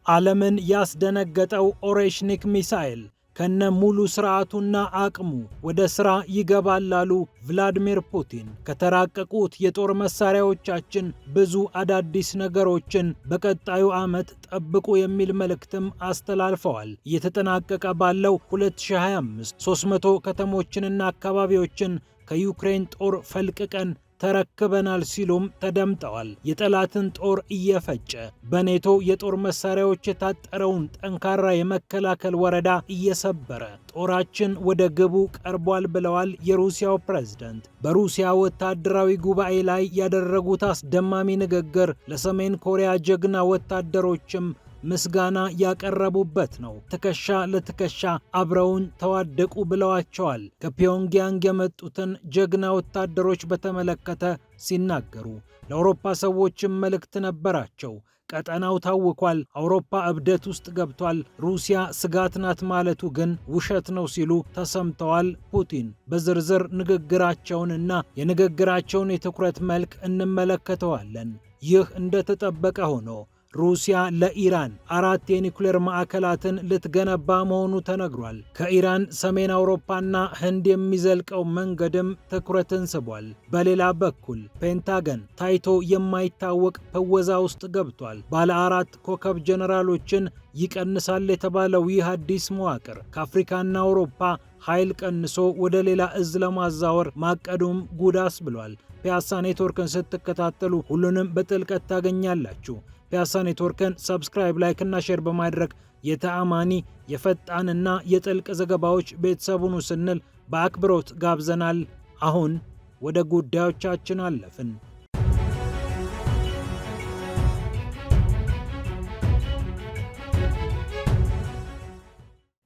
ዓለምን ያስደነገጠው ኦሬሽኒክ ሚሳኤል ከነ ሙሉ ስርዓቱና አቅሙ ወደ ሥራ ይገባል አሉ ቭላድሚር ፑቲን። ከተራቀቁት የጦር መሳሪያዎቻችን ብዙ አዳዲስ ነገሮችን በቀጣዩ ዓመት ጠብቁ የሚል መልእክትም አስተላልፈዋል። እየተጠናቀቀ ባለው 2025 300 ከተሞችንና አካባቢዎችን ከዩክሬን ጦር ፈልቅቀን ተረክበናል ሲሉም ተደምጠዋል። የጠላትን ጦር እየፈጨ በኔቶ የጦር መሳሪያዎች የታጠረውን ጠንካራ የመከላከል ወረዳ እየሰበረ ጦራችን ወደ ግቡ ቀርቧል ብለዋል የሩሲያው ፕሬዝዳንት። በሩሲያ ወታደራዊ ጉባኤ ላይ ያደረጉት አስደማሚ ንግግር ለሰሜን ኮሪያ ጀግና ወታደሮችም ምስጋና ያቀረቡበት ነው። ትከሻ ለትከሻ አብረውን ተዋደቁ ብለዋቸዋል። ከፒዮንግያንግ የመጡትን ጀግና ወታደሮች በተመለከተ ሲናገሩ ለአውሮፓ ሰዎችም መልእክት ነበራቸው። ቀጠናው ታውኳል፣ አውሮፓ እብደት ውስጥ ገብቷል፣ ሩሲያ ስጋት ናት ማለቱ ግን ውሸት ነው ሲሉ ተሰምተዋል ፑቲን። በዝርዝር ንግግራቸውንና የንግግራቸውን የትኩረት መልክ እንመለከተዋለን። ይህ እንደተጠበቀ ሆኖ ሩሲያ ለኢራን 4 የኒውክሌር ማዕከላትን ልትገነባ መሆኑ ተነግሯል። ከኢራን ሰሜን አውሮፓና ህንድ የሚዘልቀው መንገድም ትኩረትን ስቧል። በሌላ በኩል ፔንታገን ታይቶ የማይታወቅ ፕወዛ ውስጥ ገብቷል። ባለ 4 ኮከብ ጀነራሎችን ይቀንሳል የተባለው ይህ አዲስ መዋቅር ከአፍሪካና አውሮፓ ኃይል ቀንሶ ወደ ሌላ እዝ ለማዛወር ማቀዱም ጉዳስ ብሏል። ፒያሳ ኔትወርክን ስትከታተሉ ሁሉንም በጥልቀት ታገኛላችሁ። ፒያሳ ኔትወርክን ሰብስክራይብ፣ ላይክ እና ሼር በማድረግ የተአማኒ የፈጣንና የጥልቅ ዘገባዎች ቤተሰቡን ስንል በአክብሮት ጋብዘናል። አሁን ወደ ጉዳዮቻችን አለፍን።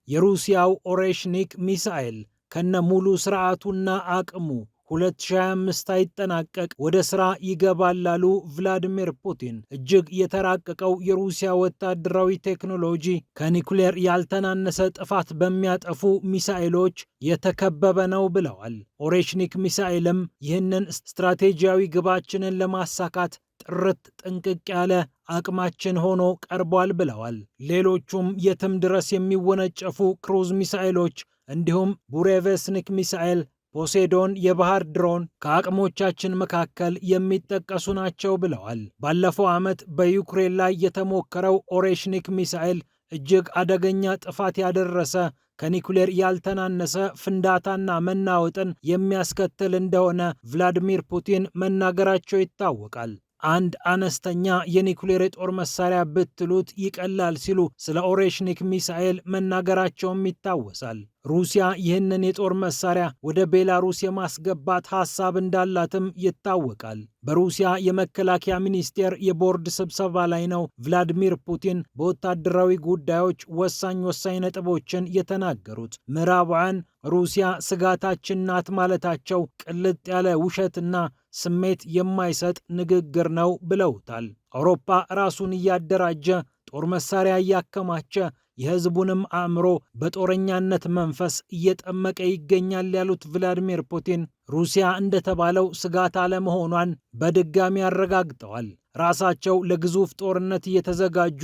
የሩሲያው ኦሬሽኒክ ሚሳኤል ከነ ሙሉ ስርዓቱና አቅሙ 2025 ሳይጠናቀቅ ወደ ሥራ ይገባል ላሉ ቭላድሚር ፑቲን። እጅግ የተራቀቀው የሩሲያ ወታደራዊ ቴክኖሎጂ ከኒኩሌር ያልተናነሰ ጥፋት በሚያጠፉ ሚሳኤሎች የተከበበ ነው ብለዋል። ኦሬሽኒክ ሚሳኤልም ይህንን ስትራቴጂያዊ ግባችንን ለማሳካት ጥርት ጥንቅቅ ያለ አቅማችን ሆኖ ቀርቧል ብለዋል። ሌሎቹም የትም ድረስ የሚወነጨፉ ክሩዝ ሚሳኤሎች እንዲሁም ቡሬቬስኒክ ሚሳኤል፣ ፖሴዶን የባህር ድሮን ከአቅሞቻችን መካከል የሚጠቀሱ ናቸው ብለዋል። ባለፈው ዓመት በዩክሬን ላይ የተሞከረው ኦሬሽኒክ ሚሳኤል እጅግ አደገኛ ጥፋት ያደረሰ ከኒኩሌር ያልተናነሰ ፍንዳታና መናወጥን የሚያስከትል እንደሆነ ቭላድሚር ፑቲን መናገራቸው ይታወቃል። አንድ አነስተኛ የኒኩሌር የጦር መሳሪያ ብትሉት ይቀላል ሲሉ ስለ ኦሬሽኒክ ሚሳኤል መናገራቸውም ይታወሳል። ሩሲያ ይህንን የጦር መሳሪያ ወደ ቤላሩስ የማስገባት ሐሳብ እንዳላትም ይታወቃል። በሩሲያ የመከላከያ ሚኒስቴር የቦርድ ስብሰባ ላይ ነው ቭላድሚር ፑቲን በወታደራዊ ጉዳዮች ወሳኝ ነጥቦችን የተናገሩት። ምዕራባውያን ሩሲያ ስጋታችን ናት ማለታቸው ቅልጥ ያለ ውሸትና ስሜት የማይሰጥ ንግግር ነው ብለውታል። አውሮፓ ራሱን እያደራጀ ጦር መሳሪያ እያከማቸ የህዝቡንም አእምሮ በጦረኛነት መንፈስ እየጠመቀ ይገኛል ያሉት ቭላድሚር ፑቲን ሩሲያ እንደተባለው ስጋት አለመሆኗን በድጋሚ አረጋግጠዋል። ራሳቸው ለግዙፍ ጦርነት እየተዘጋጁ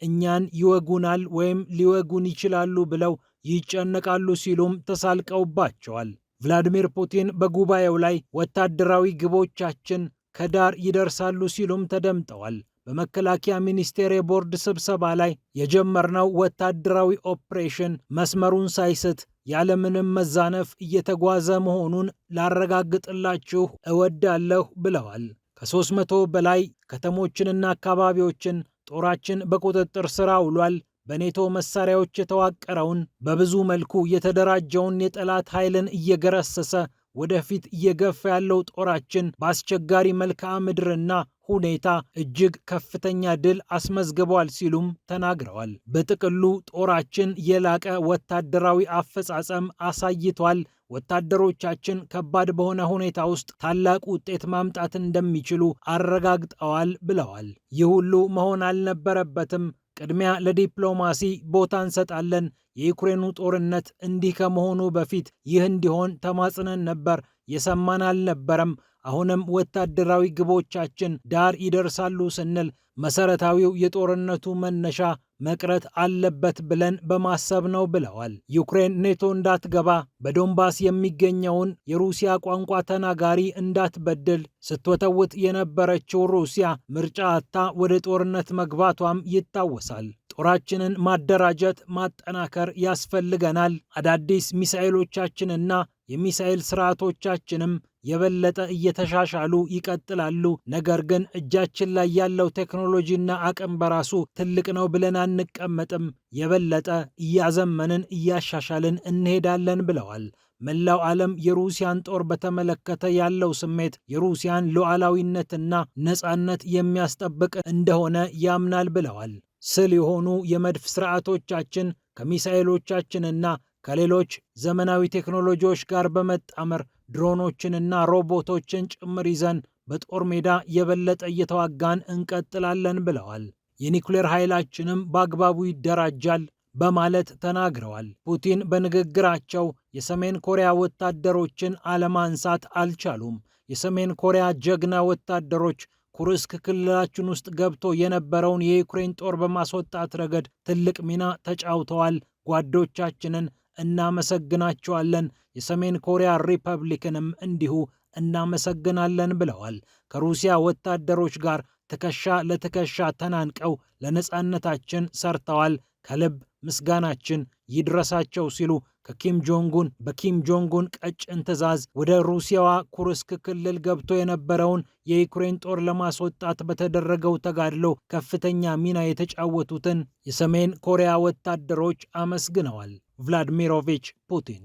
እኛን ይወጉናል ወይም ሊወጉን ይችላሉ ብለው ይጨነቃሉ ሲሉም ተሳልቀውባቸዋል። ቭላድሚር ፑቲን በጉባኤው ላይ ወታደራዊ ግቦቻችን ከዳር ይደርሳሉ ሲሉም ተደምጠዋል። በመከላከያ ሚኒስቴር የቦርድ ስብሰባ ላይ የጀመርነው ወታደራዊ ኦፕሬሽን መስመሩን ሳይስት ያለምንም መዛነፍ እየተጓዘ መሆኑን ላረጋግጥላችሁ እወዳለሁ ብለዋል። ከ300 በላይ ከተሞችንና አካባቢዎችን ጦራችን በቁጥጥር ስር አውሏል። በኔቶ መሳሪያዎች የተዋቀረውን በብዙ መልኩ የተደራጀውን የጠላት ኃይልን እየገረሰሰ ወደፊት እየገፋ ያለው ጦራችን በአስቸጋሪ መልክዓ ምድርና ሁኔታ እጅግ ከፍተኛ ድል አስመዝግቧል ሲሉም ተናግረዋል። በጥቅሉ ጦራችን የላቀ ወታደራዊ አፈጻጸም አሳይቷል። ወታደሮቻችን ከባድ በሆነ ሁኔታ ውስጥ ታላቅ ውጤት ማምጣት እንደሚችሉ አረጋግጠዋል ብለዋል። ይህ ሁሉ መሆን አልነበረበትም። ቅድሚያ ለዲፕሎማሲ ቦታ እንሰጣለን። የዩክሬኑ ጦርነት እንዲህ ከመሆኑ በፊት ይህ እንዲሆን ተማጽነን ነበር። የሰማን አልነበረም። አሁንም ወታደራዊ ግቦቻችን ዳር ይደርሳሉ ስንል መሰረታዊው የጦርነቱ መነሻ መቅረት አለበት ብለን በማሰብ ነው ብለዋል። ዩክሬን ኔቶ እንዳትገባ፣ በዶንባስ የሚገኘውን የሩሲያ ቋንቋ ተናጋሪ እንዳትበድል ስትወተውት የነበረችው ሩሲያ ምርጫ አጥታ ወደ ጦርነት መግባቷም ይታወሳል። ጦራችንን ማደራጀት፣ ማጠናከር ያስፈልገናል። አዳዲስ ሚሳኤሎቻችንና የሚሳኤል ስርዓቶቻችንም የበለጠ እየተሻሻሉ ይቀጥላሉ። ነገር ግን እጃችን ላይ ያለው ቴክኖሎጂና አቅም በራሱ ትልቅ ነው ብለን አንቀመጥም። የበለጠ እያዘመንን እያሻሻልን እንሄዳለን ብለዋል። መላው ዓለም የሩሲያን ጦር በተመለከተ ያለው ስሜት የሩሲያን ሉዓላዊነትና ነፃነት የሚያስጠብቅ እንደሆነ ያምናል ብለዋል። ስል የሆኑ የመድፍ ስርዓቶቻችን ከሚሳኤሎቻችንና ከሌሎች ዘመናዊ ቴክኖሎጂዎች ጋር በመጣመር ድሮኖችንና ሮቦቶችን ጭምር ይዘን በጦር ሜዳ የበለጠ እየተዋጋን እንቀጥላለን ብለዋል። የኒውክሌር ኃይላችንም በአግባቡ ይደራጃል በማለት ተናግረዋል። ፑቲን በንግግራቸው የሰሜን ኮሪያ ወታደሮችን አለማንሳት አልቻሉም። የሰሜን ኮሪያ ጀግና ወታደሮች ኩርስክ ክልላችን ውስጥ ገብቶ የነበረውን የዩክሬን ጦር በማስወጣት ረገድ ትልቅ ሚና ተጫውተዋል። ጓዶቻችንን እናመሰግናቸዋለን። የሰሜን ኮሪያ ሪፐብሊክንም እንዲሁ እናመሰግናለን ብለዋል። ከሩሲያ ወታደሮች ጋር ትከሻ ለትከሻ ተናንቀው ለነፃነታችን ሰርተዋል። ከልብ ምስጋናችን ይድረሳቸው ሲሉ ከኪም ጆንጉን በኪም ጆንጉን ቀጭን ትዕዛዝ ወደ ሩሲያዋ ኩርስክ ክልል ገብቶ የነበረውን የዩክሬን ጦር ለማስወጣት በተደረገው ተጋድሎ ከፍተኛ ሚና የተጫወቱትን የሰሜን ኮሪያ ወታደሮች አመስግነዋል። ቭላድሚሮቪች ፑቲን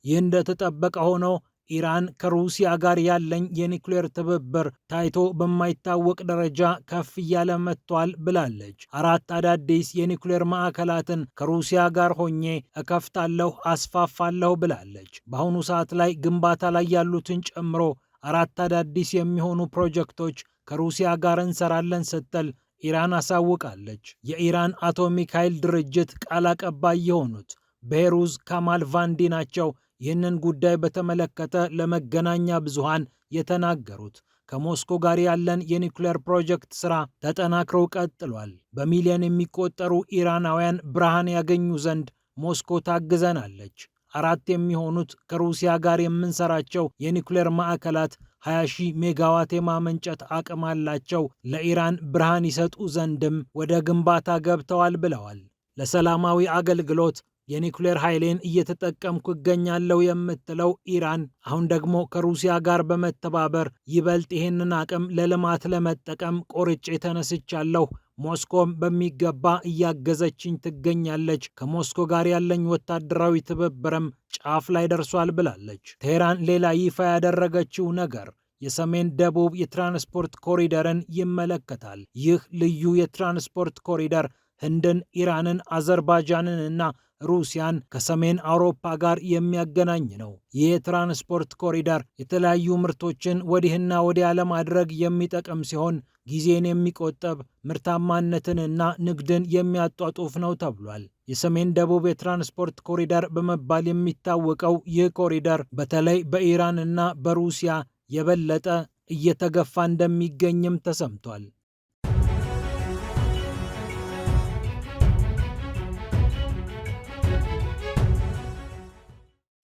ይህ እንደተጠበቀ ሆኖ ኢራን ከሩሲያ ጋር ያለኝ የኒውክሌር ትብብር ታይቶ በማይታወቅ ደረጃ ከፍ እያለ መጥቷል ብላለች። 4 አዳዲስ የኒውክሌር ማዕከላትን ከሩሲያ ጋር ሆኜ እከፍታለሁ፣ አስፋፋለሁ ብላለች። በአሁኑ ሰዓት ላይ ግንባታ ላይ ያሉትን ጨምሮ 4 አዳዲስ የሚሆኑ ፕሮጀክቶች ከሩሲያ ጋር እንሰራለን ስትል ኢራን አሳውቃለች። የኢራን አቶሚክ ኃይል ድርጅት ቃል አቀባይ የሆኑት ቤህሩዝ ካማል ቫንዲ ናቸው ይህንን ጉዳይ በተመለከተ ለመገናኛ ብዙሃን የተናገሩት። ከሞስኮ ጋር ያለን የኒውክሌር ፕሮጀክት ሥራ ተጠናክሮ ቀጥሏል። በሚሊዮን የሚቆጠሩ ኢራናውያን ብርሃን ያገኙ ዘንድ ሞስኮ ታግዘናለች። 4 የሚሆኑት ከሩሲያ ጋር የምንሰራቸው የኒውክሌር ማዕከላት 20,000 ሜጋዋት የማመንጨት አቅም አላቸው። ለኢራን ብርሃን ይሰጡ ዘንድም ወደ ግንባታ ገብተዋል ብለዋል። ለሰላማዊ አገልግሎት የኒውክሌር ኃይሌን እየተጠቀምኩ እገኛለሁ የምትለው ኢራን አሁን ደግሞ ከሩሲያ ጋር በመተባበር ይበልጥ ይህንን አቅም ለልማት ለመጠቀም ቆርጬ ተነስቻለሁ። ሞስኮም በሚገባ እያገዘችኝ ትገኛለች። ከሞስኮ ጋር ያለኝ ወታደራዊ ትብብርም ጫፍ ላይ ደርሷል ብላለች። ቴህራን ሌላ ይፋ ያደረገችው ነገር የሰሜን ደቡብ የትራንስፖርት ኮሪደርን ይመለከታል። ይህ ልዩ የትራንስፖርት ኮሪደር ህንድን፣ ኢራንን፣ አዘርባይጃንን እና ሩሲያን ከሰሜን አውሮፓ ጋር የሚያገናኝ ነው። ይህ የትራንስፖርት ኮሪደር የተለያዩ ምርቶችን ወዲህና ወዲያ ለማድረግ የሚጠቅም ሲሆን ጊዜን የሚቆጠብ ምርታማነትንና ንግድን የሚያጧጡፍ ነው ተብሏል። የሰሜን ደቡብ የትራንስፖርት ኮሪደር በመባል የሚታወቀው ይህ ኮሪደር በተለይ በኢራን እና በሩሲያ የበለጠ እየተገፋ እንደሚገኝም ተሰምቷል።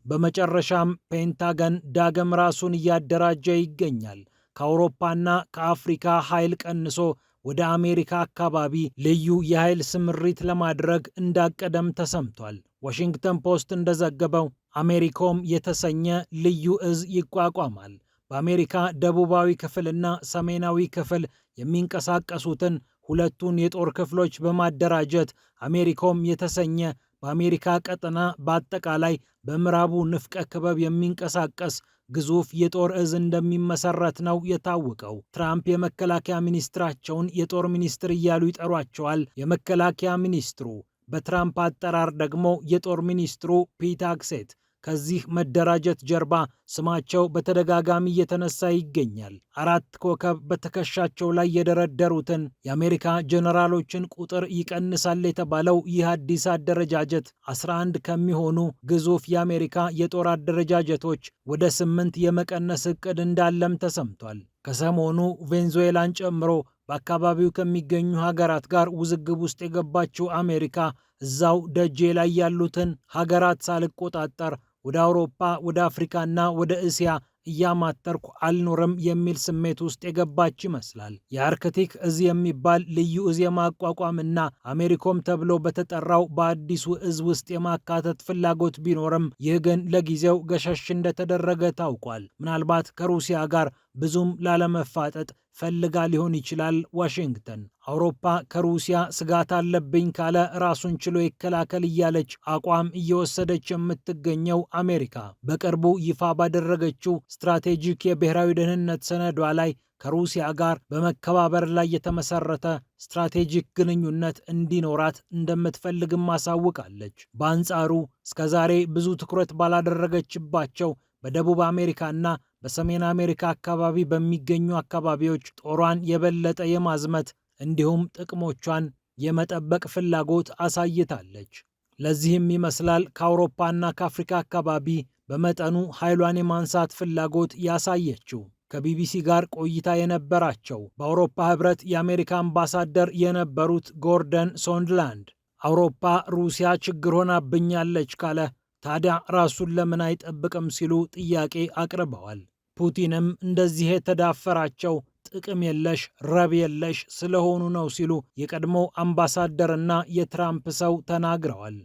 በመጨረሻም ፔንታገን ዳግም ራሱን እያደራጀ ይገኛል። ከአውሮፓና ከአፍሪካ ኃይል ቀንሶ ወደ አሜሪካ አካባቢ ልዩ የኃይል ስምሪት ለማድረግ እንዳቀደም ተሰምቷል። ዋሽንግተን ፖስት እንደዘገበው አሜሪኮም የተሰኘ ልዩ እዝ ይቋቋማል። በአሜሪካ ደቡባዊ ክፍልና ሰሜናዊ ክፍል የሚንቀሳቀሱትን ሁለቱን የጦር ክፍሎች በማደራጀት አሜሪኮም የተሰኘ በአሜሪካ ቀጠና በአጠቃላይ በምዕራቡ ንፍቀ ክበብ የሚንቀሳቀስ ግዙፍ የጦር እዝ እንደሚመሰረት ነው የታወቀው። ትራምፕ የመከላከያ ሚኒስትራቸውን የጦር ሚኒስትር እያሉ ይጠሯቸዋል። የመከላከያ ሚኒስትሩ በትራምፕ አጠራር ደግሞ የጦር ሚኒስትሩ ፒት ሄግሴት ከዚህ መደራጀት ጀርባ ስማቸው በተደጋጋሚ እየተነሳ ይገኛል። 4 ኮከብ በትከሻቸው ላይ የደረደሩትን የአሜሪካ ጀነራሎችን ቁጥር ይቀንሳል የተባለው ይህ አዲስ አደረጃጀት 11 ከሚሆኑ ግዙፍ የአሜሪካ የጦር አደረጃጀቶች ወደ 8 የመቀነስ እቅድ እንዳለም ተሰምቷል። ከሰሞኑ ቬንዙዌላን ጨምሮ በአካባቢው ከሚገኙ ሀገራት ጋር ውዝግብ ውስጥ የገባችው አሜሪካ እዛው ደጄ ላይ ያሉትን ሀገራት ሳልቆጣጠር ወደ አውሮፓ፣ ወደ አፍሪካና ወደ እስያ እያማተርኩ አልኖርም የሚል ስሜት ውስጥ የገባች ይመስላል። የአርክቲክ እዝ የሚባል ልዩ እዝ የማቋቋምና አሜሪኮም ተብሎ በተጠራው በአዲሱ እዝ ውስጥ የማካተት ፍላጎት ቢኖርም ይህ ግን ለጊዜው ገሸሽ እንደተደረገ ታውቋል። ምናልባት ከሩሲያ ጋር ብዙም ላለመፋጠጥ ፈልጋ ሊሆን ይችላል ዋሽንግተን። አውሮፓ ከሩሲያ ስጋት አለብኝ ካለ ራሱን ችሎ ይከላከል እያለች አቋም እየወሰደች የምትገኘው አሜሪካ በቅርቡ ይፋ ባደረገችው ስትራቴጂክ የብሔራዊ ደህንነት ሰነዷ ላይ ከሩሲያ ጋር በመከባበር ላይ የተመሰረተ ስትራቴጂክ ግንኙነት እንዲኖራት እንደምትፈልግም አሳውቃለች። በአንጻሩ እስከዛሬ ብዙ ትኩረት ባላደረገችባቸው በደቡብ አሜሪካና በሰሜን አሜሪካ አካባቢ በሚገኙ አካባቢዎች ጦሯን የበለጠ የማዝመት እንዲሁም ጥቅሞቿን የመጠበቅ ፍላጎት አሳይታለች። ለዚህም ይመስላል ከአውሮፓና ከአፍሪካ አካባቢ በመጠኑ ኃይሏን የማንሳት ፍላጎት ያሳየችው። ከቢቢሲ ጋር ቆይታ የነበራቸው በአውሮፓ ህብረት የአሜሪካ አምባሳደር የነበሩት ጎርደን ሶንድላንድ አውሮፓ ሩሲያ ችግር ሆናብኛለች ካለ ታዲያ ራሱን ለምን አይጠብቅም ሲሉ ጥያቄ አቅርበዋል። ፑቲንም እንደዚህ የተዳፈራቸው ጥቅም የለሽ ረብ የለሽ ስለሆኑ ነው ሲሉ የቀድሞ አምባሳደርና የትራምፕ ሰው ተናግረዋል።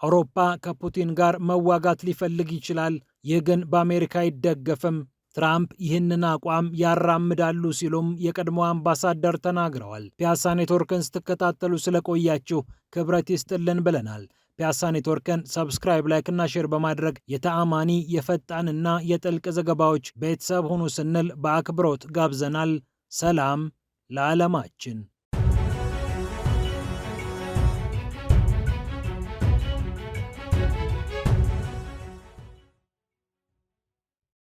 አውሮፓ ከፑቲን ጋር መዋጋት ሊፈልግ ይችላል፣ ይህ ግን በአሜሪካ አይደገፍም። ትራምፕ ይህንን አቋም ያራምዳሉ ሲሉም የቀድሞ አምባሳደር ተናግረዋል። ፒያሳ ኔትወርክን ስትከታተሉ ስለቆያችሁ ክብረት ይስጥልን ብለናል። ፒያሳ ኔትወርክን ሰብስክራይብ፣ ላይክ እና ሼር በማድረግ የተአማኒ የፈጣንና የጥልቅ ዘገባዎች ቤተሰብ ሁኑ ስንል በአክብሮት ጋብዘናል። ሰላም ለዓለማችን።